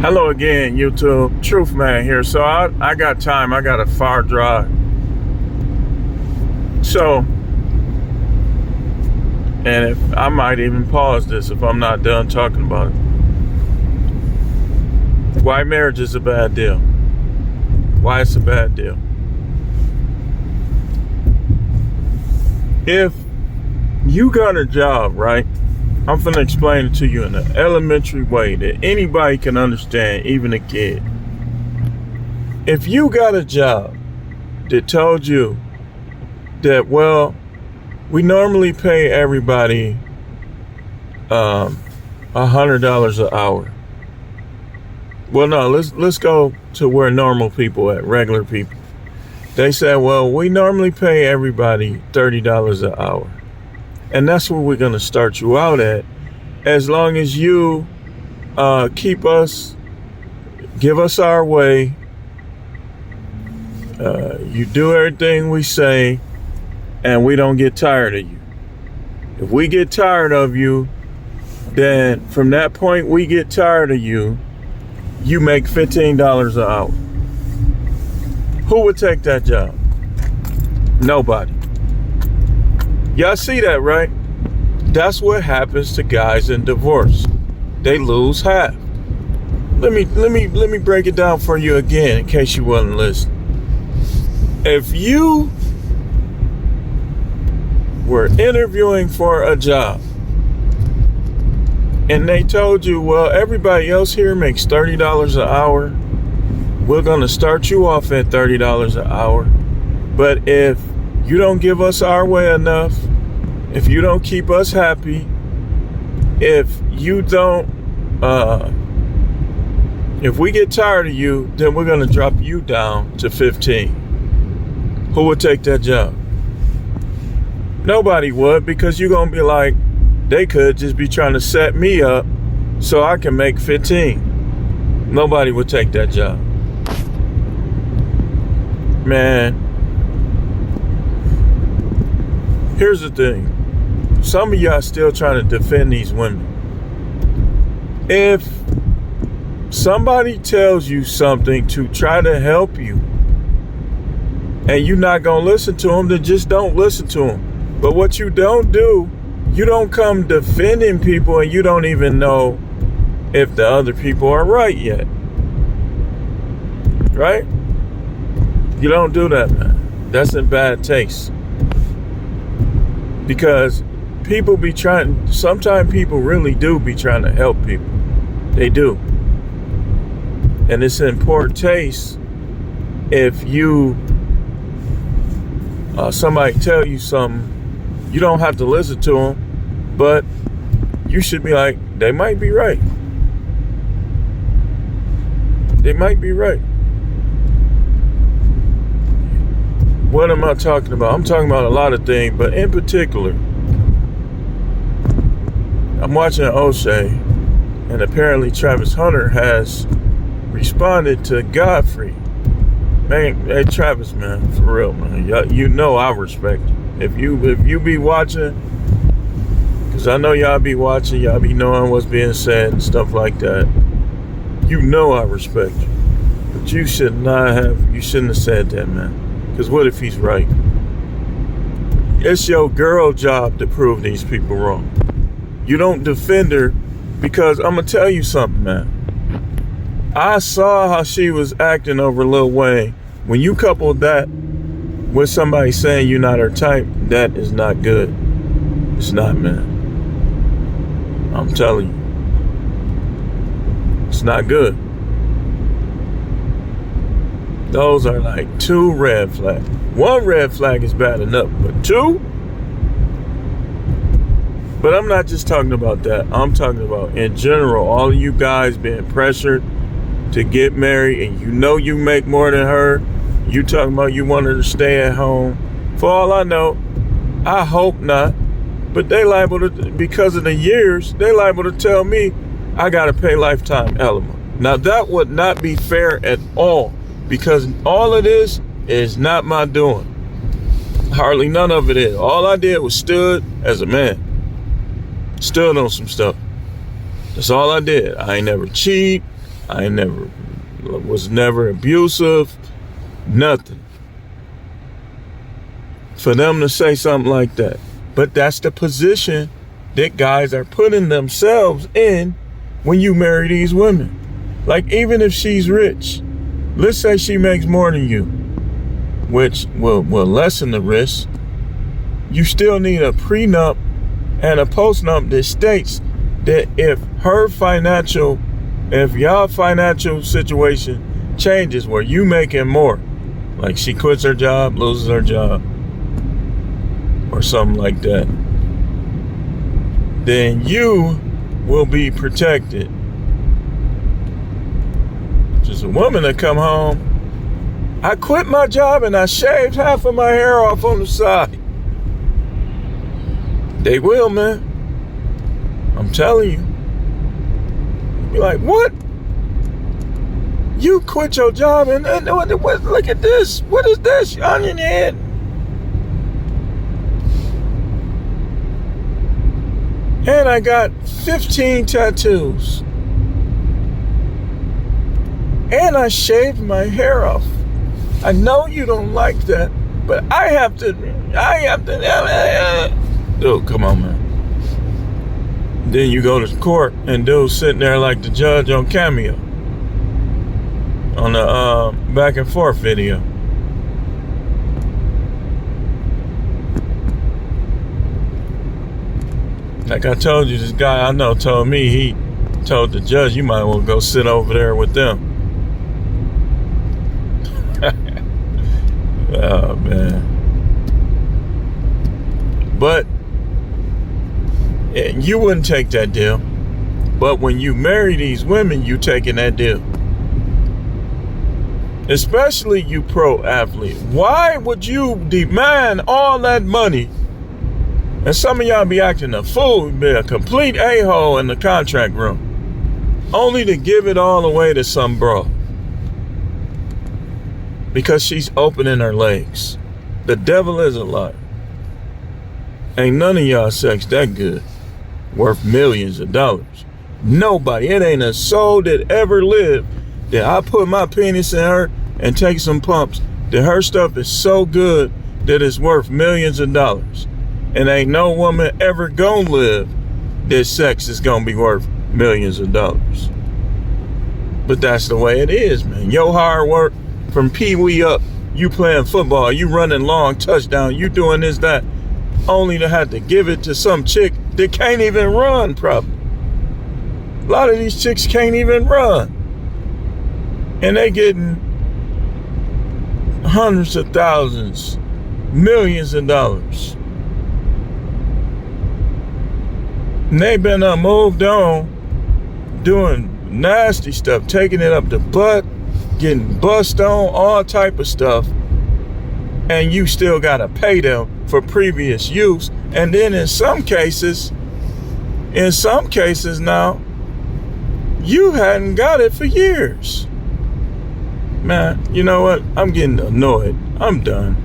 Hello again, YouTube. Truth Man here. So I got time. I got a far drive. So, and if I might even pause this if I'm not done talking about it. Why marriage is a bad deal. Why it's a bad deal. If you got a job, right? I'm finna explain it to you in an elementary way that anybody can understand, even a kid. If you got a job that told you that, well, we normally pay everybody $100 an hour. Well, no, let's go to where normal people at, regular people. They said, well, we normally pay everybody $30 an hour. And that's where we're going to start you out at, as long as you give us our way, you do everything we say, and we don't get tired of you. If we get tired of you, then from that point we get tired of you, you make $15 an hour. Who would take that job? Nobody. Y'all see that, right? That's what happens to guys in divorce. They lose half. Let me break it down for you again in case you wasn't listening. If you were interviewing for a job and they told you, well, everybody else here makes $30 an hour, we're going to start you off at $30 an hour. But if you don't give us our way enough, if you don't keep us happy, if you don't, if we get tired of you, then we're going to drop you down to 15. Who would take that job? Nobody would, because you're going to be like, they could just be trying to set me up so I can make 15. Nobody would take that job. Man, here's the thing. Some of y'all still trying to defend these women. If somebody tells you something to try to help you and you're not going to listen to them, then just don't listen to them. But what you don't do, you don't come defending people and you don't even know if the other people are right yet. Right? You don't do that, man. That's in bad taste. Because people be trying, sometimes people really do be trying to help people. They do. And it's in poor taste if you, somebody tell you something, you don't have to listen to them, but you should be like, they might be right. They might be right. What am I talking about? I'm talking about a lot of things, but in particular, I'm watching O'Shea, and apparently Travis Hunter has responded to Godfrey. Man, hey Travis, man, for real, man. You know I respect you. If you be watching, because I know y'all be watching, y'all be knowing what's being said and stuff like that. You know I respect you. But you shouldn't have said that, man. Because what if he's right? It's your girl job to prove these people wrong. You don't defend her, because I'm going to tell you something, man. I saw how she was acting over Lil Wayne. When you couple that with somebody saying you're not her type, that is not good. It's not, man. I'm telling you. It's not good. Those are like 2 red flags. 1 red flag is bad enough, but 2? But I'm not just talking about that. I'm talking about in general, all of you guys being pressured to get married and you know you make more than her. You talking about you want her to stay at home. For all I know, I hope not. But they liable to, because of the years, they liable to tell me I got to pay lifetime alimony. Now that would not be fair at all, because all of this is not my doing. Hardly none of it is. All I did was stood as a man. Stood on some stuff. That's all I did. I ain't never cheat. I was never abusive, nothing. For them to say something like that. But that's the position that guys are putting themselves in when you marry these women. Like, even if she's rich, let's say she makes more than you, which will lessen the risk. You still need a prenup and a postnup that states that if y'all financial situation changes where you making more, like she quits her job, loses her job, or something like that, then you will be protected. Just a woman that come home, I quit my job and I shaved half of my hair off on the side. They will, man. I'm telling you. Be like, what? You quit your job and look at this. What is this on your head? And I got 15 tattoos. And I shaved my hair off. I know you don't like that, but I have to. Dude, come on, man. Then you go to court and dude's sitting there like the judge on Cameo. On the back and forth video. Like I told you, this guy I know told me, he told the judge, you might want to go sit over there with them. Oh, man. But you wouldn't take that deal. But when you marry these women, you taking that deal. Especially you pro athlete. Why would you demand all that money? And some of y'all be acting a fool, be a complete a-hole in the contract room, only to give it all away to some bro. Because she's opening her legs. The devil is a liar. Ain't none of y'all sex that good, worth millions of dollars. Nobody, it ain't a soul that ever lived that I put my penis in her and take some pumps, that her stuff is so good that it's worth millions of dollars. And ain't no woman ever gonna live that sex is gonna be worth millions of dollars. But that's the way it is, man. Your hard work from pee-wee up, you playing football, you running long touchdown, you doing this, that, only to have to give it to some chick that can't even run properly. A lot of these chicks can't even run. And they getting hundreds of thousands, millions of dollars. And they been moved on, doing nasty stuff, taking it up the butt, getting bust on, all type of stuff. And you still gotta pay them for previous use. And then in some cases now, you hadn't got it for years. Man, you know what? I'm getting annoyed. I'm done.